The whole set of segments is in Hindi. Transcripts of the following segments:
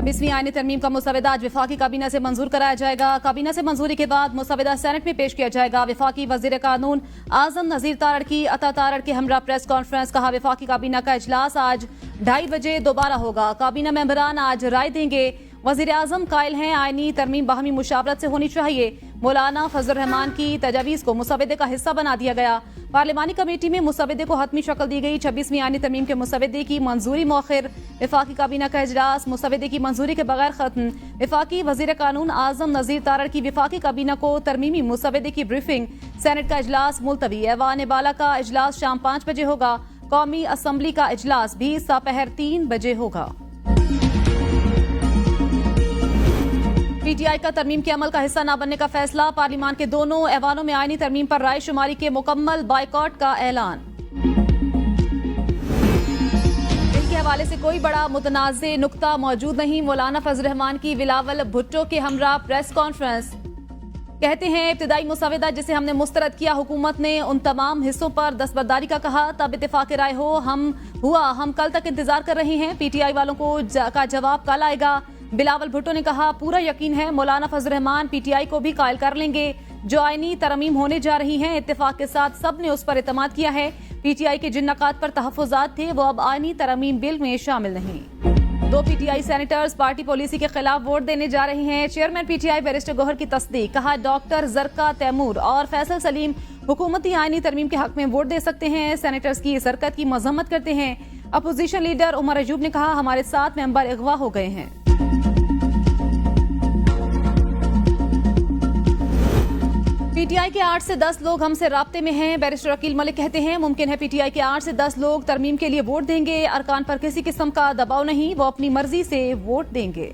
26वीं आईनी तरमीम का मुसवदा आज वफाकी काबीना से मंजूर कराया जाएगा। काबीना से मंजूरी के बाद मुसवदा सेनेट में पेश किया जाएगा। वफाकी वजीर कानून आजम नजीर तारड़ की अता तारड़ के हमरा प्रेस कॉन्फ्रेंस। कहा, वफाकी काबीना का इजलास आज 2:30 बजे दोबारा होगा। काबीना मेंबरान आज राय देंगे। वजीर आजम कायल हैं आईनी तरमीम बाहमी मुशावरत से होनी चाहिए। मौलाना फजल रहमान की तजावीज को मुसवदे का हिस्सा बना दिया गया। पार्लिमानी कमेटी में मुसवदे को हतमी शक्ल दी गई। 26वीं आईनी तरमीम के मुसवदे की मंजूरी मौखिर। वफाकी काबीना का इजलास मुसवदे की मंजूरी के बगैर खत्म। वफाकी वजीर कानून आजम नजीर तारड़ की वफाकी काबीना को तरमीमी मुसवदे की ब्रीफिंग। सेनेट का इजलास मुलतवी। ऐवान बाला का इजलास शाम 5 बजे होगा। कौमी असम्बली का इजलास भी दोपहर 3 बजे होगा। पीटीआई का तरमीम के अमल का हिस्सा न बनने का फैसला। पार्लिमान के दोनों ऐवानों में आईनी तरमीम पर राय शुमारी के मुकम्मल बायकॉट का ऐलान। बिल के हवाले से कोई बड़ा मुतनाज़े नुक्ता मौजूद नहीं। मौलाना फजल रहमान की बिलावल भुट्टो के हमरा प्रेस कॉन्फ्रेंस। कहते हैं, इब्तिदाई मुसवदा जिसे हमने मुस्तरद किया, हुकूमत ने उन तमाम हिस्सों पर दस्तबरदारी का कहा, तब इत्तेफाक राय हम कल तक इंतजार कर रहे हैं। पीटीआई वालों का जवाब कल आएगा। बिलावल भुट्टो ने कहा, पूरा यकीन है मौलाना फजल रहमान पीटीआई को भी कायल कर लेंगे। जो आईनी तरमीम होने जा रही हैं, इत्तेफाक के साथ सब ने उस पर एतमाद किया है। पीटीआई के जिन नकात पर तहफ़्फ़ुज़ात थे वो अब आईनी तरमीम बिल में शामिल नहीं। 2 पीटीआई सेनेटर्स पार्टी पॉलिसी के खिलाफ वोट देने जा रहे हैं। चेयरमैन पीटीआई बैरिस्टर गौहर की तस्दीक। कहा, डॉक्टर जरका तैमूर और फैसल सलीम हुकूमती आईनी तरमीम के हक में वोट दे सकते हैं। सेनेटर्स की इस हरकत की मजम्मत करते हैं। अपोजिशन लीडर उमर अयूब ने कहा, हमारे 7 मेंबर अगवा हो गए हैं। पीटीआई के 8 से 10 लोग हमसे राब्ते में हैं। बैरिस्टर अकील मलिक कहते हैं, मुमकिन है पीटीआई के 8 से 10 लोग तरमीम के लिए वोट देंगे। अरकान पर किसी किस्म का दबाव नहीं, वो अपनी मर्जी से वोट देंगे।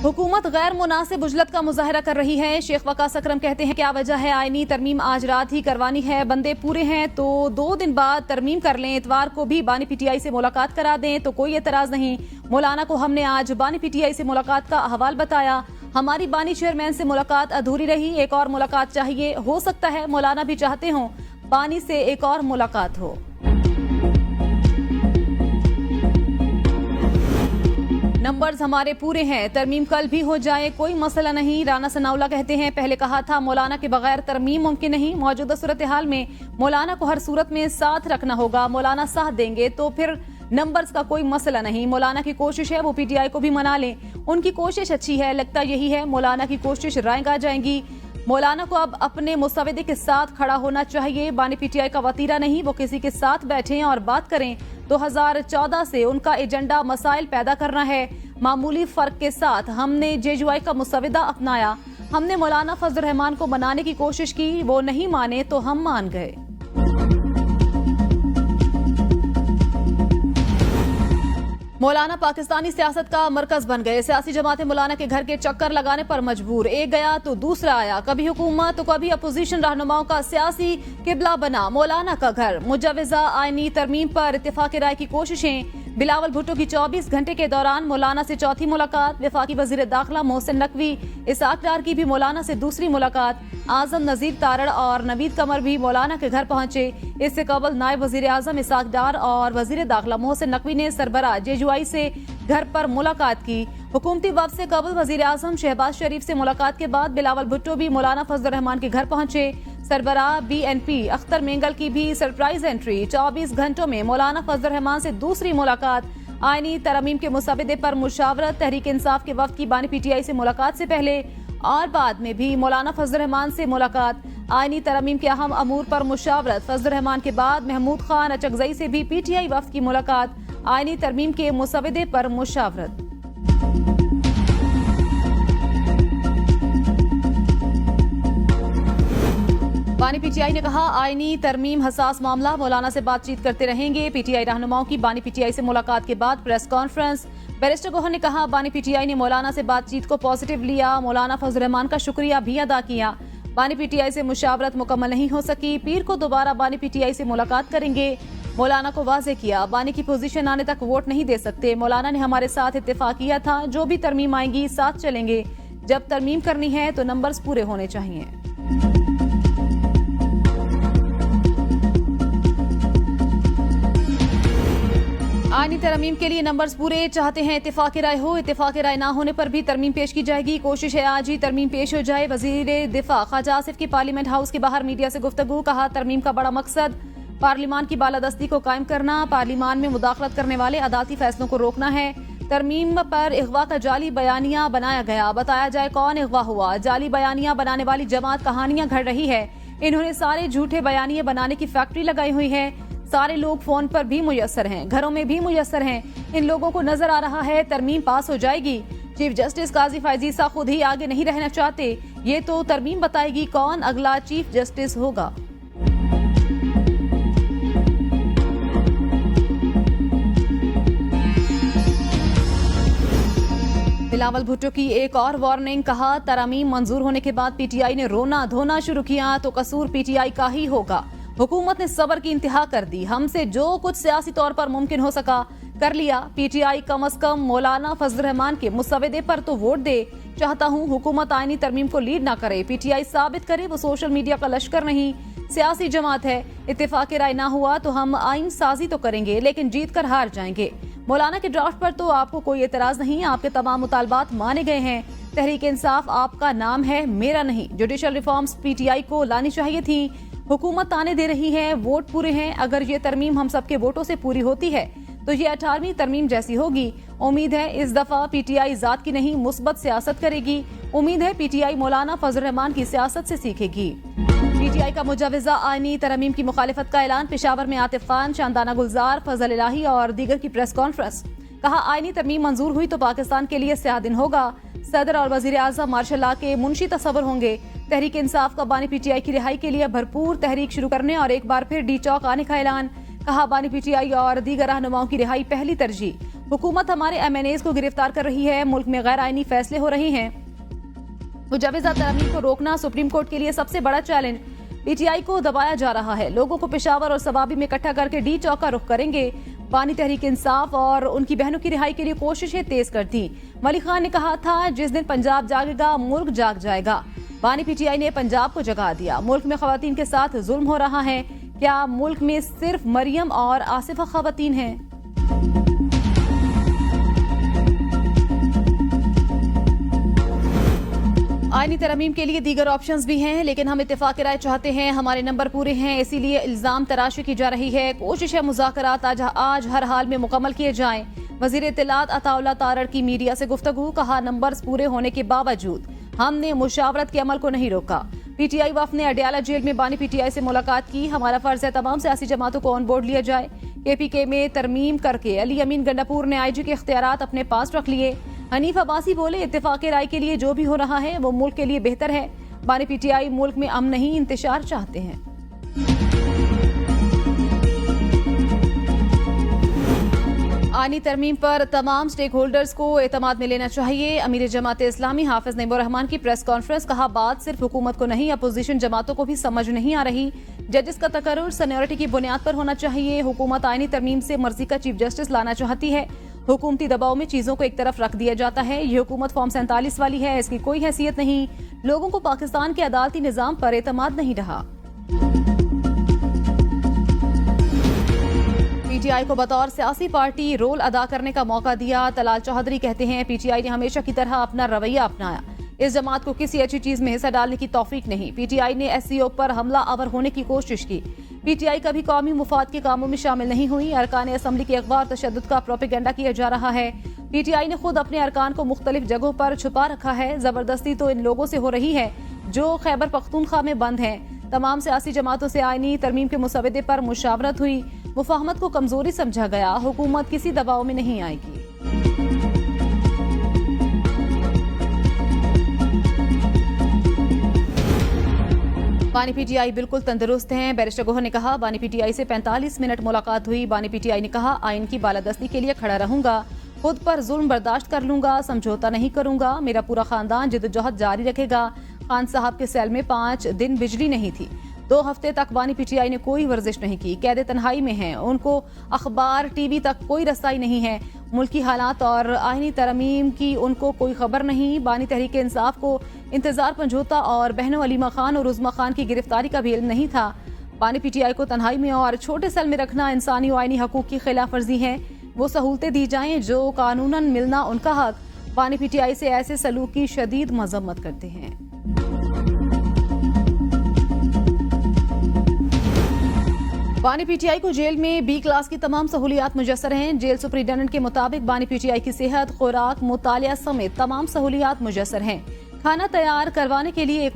हुकूमत गैर मुनासिब उजलत का मुजाहरा कर रही है। शेख वकास अकरम कहते हैं, क्या वजह है, आईनी तरमीम आज रात ही करवानी है। बंदे पूरे हैं तो 2 दिन बाद तरमीम कर लें। इतवार को भी बानी पीटीआई से मुलाकात करा दें तो कोई एतराज नहीं। मौलाना को हमने आज बानी पीटीआई से मुलाकात का अहवाल बताया। हमारी बानी चेयरमैन से मुलाकात अधूरी रही, एक और मुलाकात चाहिए। हो सकता है मौलाना भी चाहते हों बानी से एक और मुलाकात हो। नंबर्स हमारे पूरे हैं, तरमीम कल भी हो जाए, कोई मसला नहीं। राना सनाउल्लाह कहते हैं, पहले कहा था मौलाना के बगैर तरमीम मुमकिन नहीं। मौजूदा सूरत हाल में मौलाना को हर सूरत में साथ रखना होगा। मौलाना साथ देंगे तो फिर नंबर्स का कोई मसला नहीं। मौलाना की कोशिश है वो पीटीआई को भी मना लें। उनकी कोशिश अच्छी है, लगता यही है मौलाना की कोशिश रायगा जाएंगी। मौलाना को अब अपने मुसवदे के साथ खड़ा होना चाहिए। बानी पीटीआई का वतीरा नहीं, वो किसी के साथ बैठें और बात करें। 2014 से उनका एजेंडा मसाइल पैदा करना है। मामूली फर्क के साथ हमने जेजुआई का मुसवदा अपनाया। हमने मौलाना फजल रहमान को मनाने की कोशिश की, वो नहीं माने तो हम मान गए। मौलाना पाकिस्तानी सियासत का मरकज बन गए। सियासी जमातें मौलाना के घर के चक्कर लगाने पर मजबूर। एक गया तो दूसरा आया, कभी हुकूमत तो कभी अपोजिशन रहनुमाओं का सियासी किबला बना मौलाना का घर। मुजवजा आईनी तरमीम पर इत्तेफाक राय की कोशिशें। बिलावल भुट्टो की 24 घंटे के दौरान मौलाना से चौथी मुलाकात। वफाकी वजीर दाखिला मोहसिन नकवी इसाक डार की भी मौलाना से दूसरी मुलाकात। आजम नजीर तारड़ और नवीद कमर भी मौलाना के घर पहुंचे। इससे कबल नायब वजीर आजम इसाक डार और वजीर दाखिला मोहसिन नकवी ने सरबराह जेजुआई से घर पर मुलाकात की। हुकूमती वक्त से कबल वजीर आजम शहबाज शरीफ से मुलाकात के बाद बिलावल भुट्टो भी मौलाना फजल रहमान के घर पहुंचे। सरबराह BNP अख्तर मेंगल की भी सरप्राइज एंट्री। 24 घंटों में मौलाना फजल रहमान से दूसरी मुलाकात। आईनी तरमीम के मुसवदे पर मुशावरत। तहरीक इंसाफ के वक्त की बानी पीटीआई से मुलाकात से पहले और बाद में भी मौलाना फजल रहमान से मुलाकात। आईनी तरमीम के अहम अमूर पर मुशावरत। फजल रहमान के बाद महमूद खान अचकजई से भी पीटीआई वफ्द की मुलाकात। आईनी तरमीम के मुसवदे पर मुशावरत। बानी पीटीआई ने कहा, आईनी तरमीम हसास मामला, मौलाना से बातचीत करते रहेंगे। पीटीआई रहनुमाओं की बानी पीटीआई से मुलाकात के बाद प्रेस कॉन्फ्रेंस। बैरिस्टर गौहर ने कहा, बानी पीटीआई ने मौलाना से बातचीत को पॉजिटिव लिया। मौलाना फजल रहमान का शुक्रिया भी अदा किया। बानी पीटीआई से मुशावरत मुकम्मल नहीं हो सकी। पीर को दोबारा बानी पीटीआई से मुलाकात करेंगे। मौलाना को वाजे किया, बानी की पोजीशन आने तक वोट नहीं दे सकते। मौलाना ने हमारे साथ इत्तेफाक किया था, जो भी तरमीम आएगी साथ चलेंगे। जब तरमीम करनी है तो नंबर्स पूरे होने चाहिए। आईनी तरमीम के लिए नंबर्स पूरे चाहते हैं इत्तेफाक राय हो। इत्तेफाक राय ना होने पर भी तरमीम पेश की जाएगी। कोशिश है आज ही तरमीम पेश हो जाए। वजीर दिफा ख्वाजा आसिफ की पार्लियामेंट हाउस के बाहर मीडिया से गुफ्तगू। कहा तरमीम का बड़ा मकसद पार्लिमान की बालादस्ती को कायम करना, पार्लिमान में मुदाखलत करने वाले अदालती फैसलों को रोकना है। तरमीम पर अगवा का जाली बयानिया बनाया गया, बताया जाए कौन अगवा हुआ। जाली बयानिया बनाने वाली जमात कहानियां घड़ रही है। इन्होंने सारे झूठे बयानिए बनाने की फैक्ट्री लगाई हुई है। सारे लोग फोन पर भी मुयस्सर हैं, घरों में भी मुयस्सर हैं। इन लोगों को नजर आ रहा है तरमीम पास हो जाएगी। चीफ जस्टिस काजी फायजीसा खुद ही आगे नहीं रहना चाहते। ये तो तरमीम बताएगी कौन अगला चीफ जस्टिस होगा। बिलावल भुट्टो की एक और वार्निंग। कहा तरमीम मंजूर होने के बाद पीटीआई ने रोना धोना शुरू किया तो कसूर पीटीआई का ही होगा। हुकूमत ने सब्र की इंतहा कर दी। हमसे जो कुछ सियासी तौर पर मुमकिन हो सका कर लिया। पीटीआई कम अज कम मौलाना फजल रहमान के मुसवदे पर तो वोट दे। चाहता हूं हुकूमत आईनी तरमीम को लीड ना करे। पीटीआई साबित करे वो सोशल मीडिया का लश्कर नहीं, सियासी जमात है। इत्तेफाक राय ना हुआ तो हम आइन साजी तो करेंगे, लेकिन जीत कर हार जाएंगे। मौलाना के ड्राफ्ट पर तो आपको कोई एतराज नहीं, आपके तमाम मुतालबात माने गए हैं। तहरीक इंसाफ आपका नाम है, मेरा नहीं। जुडिशल रिफॉर्म्स पीटीआई को लानी चाहिए थी। हुकूमत ताने दे रही है, वोट पूरे हैं। अगर ये तरमीम हम सबके वोटों से पूरी होती है तो ये 18वीं तरमीम जैसी होगी। उम्मीद है इस दफा पीटीआई जात की नहीं मुस्बत सियासत करेगी। उम्मीद है पीटीआई मौलाना फजल रहमान की सियासत से सीखेगी। पीटीआई का मुजवजा आईनी तरमीम की मुखालिफत का ऐलान। पेशावर में आतिफ खान, शानदाना गुलजार, फजल इलाही और दीगर की प्रेस कॉन्फ्रेंस। कहा आईनी तरमीम मंजूर हुई तो पाकिस्तान के लिए स्याह दिन होगा। सदर और वजीर आजम मार्शल लॉ के मुंशी तस्वर होंगे। तहरीक इंसाफ का बानी पीटीआई की रिहाई के लिए भरपूर तहरीक शुरू करने और एक बार फिर डी चौक आने का ऐलान। कहा बानी पीटीआई और दीगर रहनुमाओं की रिहाई पहली तरजीह। हुकूमत हमारे MNAs को गिरफ्तार कर रही है। मुल्क में गैर आईनी फैसले हो रहे हैं। मुजवजा तरमीम को रोकना सुप्रीम कोर्ट के लिए सबसे बड़ा चैलेंज। पीटीआई को दबाया जा रहा है। लोगों को पेशावर और सवाबी में इकट्ठा करके डी चौक का रुख करेंगे। बानी तहरीक इंसाफ और उनकी बहनों की रिहाई के लिए कोशिशें तेज कर दी। मलिक खान ने कहा था जिस दिन पंजाब जागेगा मुल्क जाग जाएगा। बानी पीटीआई ने पंजाब को जगा दिया। मुल्क में खवातीन के साथ जुल्म हो रहा है। क्या मुल्क में सिर्फ मरियम और आसिफा खवातीन हैं? आईनी तरमीम के लिए दीगर ऑप्शंस भी हैं, लेकिन हम इत्तेफाक राय चाहते हैं। हमारे नंबर पूरे हैं, इसीलिए इल्जाम तराशी की जा रही है। कोशिश है मुज़ाकरात आज हर हाल में मुकम्मल किए जाएं। वजीर इत्तलात अताउल्लाह तारड़ की मीडिया से गुफ्तगू। कहा नंबर्स पूरे होने के बावजूद हमने मुशावरत के अमल को नहीं रोका। पीटीआई वफ़द ने अडयाला जेल में बानी पीटीआई से मुलाकात की। हमारा फर्ज है तमाम सियासी जमातों को ऑन बोर्ड लिया जाए। KPK में तरमीम करके अली अमीन गंडापुर ने IG के इख्तियारात अपने पास रख लिए। हनीफ अब्बासी बोले इत्तेफाक राय के लिए जो भी हो रहा है वो मुल्क के लिए बेहतर है। बानी पीटीआई मुल्क में अमन नहीं इंतशार चाहते हैं। आईनी तरमीम पर तमाम स्टेक होल्डर्स को एतमाद में लेना चाहिए। अमीर जमात इस्लामी हाफिज नईमुर रहमान की प्रेस कॉन्फ्रेंस। कहा बात सिर्फ हुकूमत को नहीं अपोजिशन जमातों को भी समझ नहीं आ रही। जजेस का तकर्रुर सीनियरिटी की बुनियाद पर होना चाहिए। हुकूमत आईनी तरमीम से मर्जी का चीफ जस्टिस लाना चाहती है। हुकूमती दबाव में चीजों को एक तरफ रख दिया जाता है। ये हुकूमत फॉर्म 47 वाली है, इसकी कोई हैसियत नहीं। लोगों को पाकिस्तान के अदालती निजाम पर एतमाद नहीं रहा। पीटीआई को बतौर सियासी पार्टी रोल अदा करने का मौका दिया। तलाल चौधरी कहते हैं पीटीआई ने हमेशा की तरह अपना रवैया अपनाया। इस जमात को किसी अच्छी चीज में हिस्सा डालने की तौफीक नहीं। पीटीआई ने SCO पर हमला आवर होने की कोशिश की। पीटीआई कभी कौमी मुफाद के कामों में शामिल नहीं हुई। अरकान असम्बली के अखबार तशद्दुद का प्रोपेगेंडा किया जा रहा है। पीटीआई ने खुद अपने अरकान को मुख्तलिफ जगहों पर छुपा रखा है। जबरदस्ती तो इन लोगों से हो रही है जो खैबर पख्तूनख्वा में बंद हैं। तमाम सियासी जमातों से आईनी तरमीम के मुसवदे पर मुशावरत हुई। मुफाहमत को कमजोरी समझा गया। हुकूमत किसी दबाव में नहीं आएगी। बानी पीटीआई बिल्कुल तंदुरुस्त हैं। बैरिस्टर गोहर ने कहा बानी पीटीआई से 45 मिनट मुलाकात हुई। बानी पीटीआई ने कहा आइन की बालादस्ती के लिए खड़ा रहूंगा। खुद पर जुल्म बर्दाश्त कर लूंगा, समझौता नहीं करूंगा। मेरा पूरा खानदान जिद्दोजहद जारी रखेगा। खान साहब के सेल में 5 दिन बिजली नहीं थी। 2 हफ्ते तक बानी पीटीआई ने कोई वर्जिश नहीं की। कैद तन्हाई में हैं। उनको अखबार TV तक कोई रसाई नहीं है। मुल्की हालात और आईनी तरमीम की उनको कोई खबर नहीं। बानी तहरीक इंसाफ को इंतजार पंजोता और बहनों अलीमा खान और उज़मा खान की गिरफ्तारी का भी इल्म नहीं था। बानी पीटीआई को तन्हाई में और छोटे सेल में रखना इंसानी और आईनी हकूक की खिलाफ वर्जी है। वो सहूलतें दी जाएं जो कानूनन मिलना उनका हक। बानी पीटीआई से ऐसे सलूक की शदीद मजम्मत करते हैं। बानी पीटीआई को जेल में बी क्लास की तमाम सहूलियात मुयस्सर हैं। जेल सुपरिटेंडेंट के मुताबिक बानी पीटीआई की सेहत, खुराक, मुतालिया समेत तमाम सहूलियात मुयस्सर हैं। खाना तैयार करवाने के लिए एक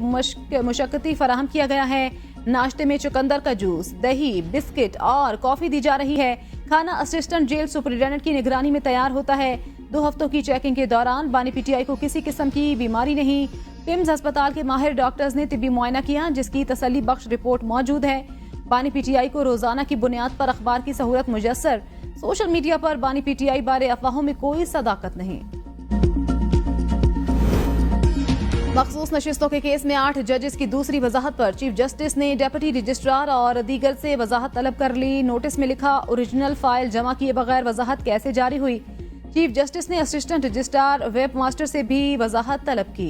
मुशक्कती फराहम किया गया है। नाश्ते में चुकंदर का जूस, दही, बिस्किट और कॉफी दी जा रही है। खाना असिस्टेंट जेल सुपरिटेंडेंट की निगरानी में तैयार होता है। 2 हफ्तों की चेकिंग के दौरान बानी पीटीआई को किसी किस्म की बीमारी नहीं। पिम्स अस्पताल के माहिर डॉक्टर्स ने तिब्बी मुआयना किया, जिसकी तसल्ली बख्श रिपोर्ट मौजूद है। बानी पीटीआई को रोजाना की बुनियाद पर अखबार की सहूलत मुयस्सर। सोशल मीडिया पर बानी पीटीआई बारे अफवाहों में कोई सदाकत नहीं। मखसूस नशिस्तों के केस में 8 जजेस की दूसरी वजाहत पर चीफ जस्टिस ने डिप्टी रजिस्ट्रार और दीगर से वजाहत तलब कर ली। नोटिस में लिखा, ओरिजिनल फाइल जमा किए बगैर वजाहत कैसे जारी हुई। चीफ जस्टिस ने असिस्टेंट रजिस्ट्रार वेब मास्टर से भी वजाहत तलब की।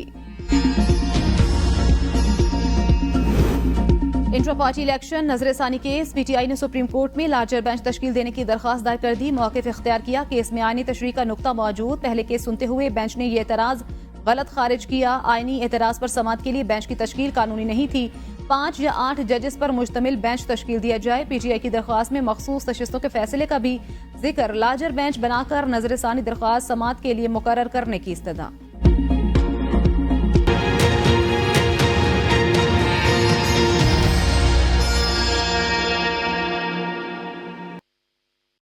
इंट्रा पार्टी इलेक्शन नजरसानी केस, पीटीआई ने सुप्रीम कोर्ट में लार्जर बेंच तश्कील देने की दरखास्त दायर कर दी। मौक़िफ़ इख्तियार किया, केस में आईनी तशरीह का नुक्ता मौजूद। पहले केस सुनते हुए बेंच ने ये एतराज गलत खारिज किया। आईनी एतराज पर समाअत के लिए बेंच की तश्कील कानूनी नहीं थी। 5 या 8 जजेस पर मुश्तमिल बेंच तश्कील दिया जाए। पीटीआई की दरख्वास्त में मखसूस नशिस्तों के फैसले का भी जिक्र, लार्जर बेंच बनाकर नजरसानी दरख्वास्त समाअत के लिए मुकर्रर करने की इस्तदा।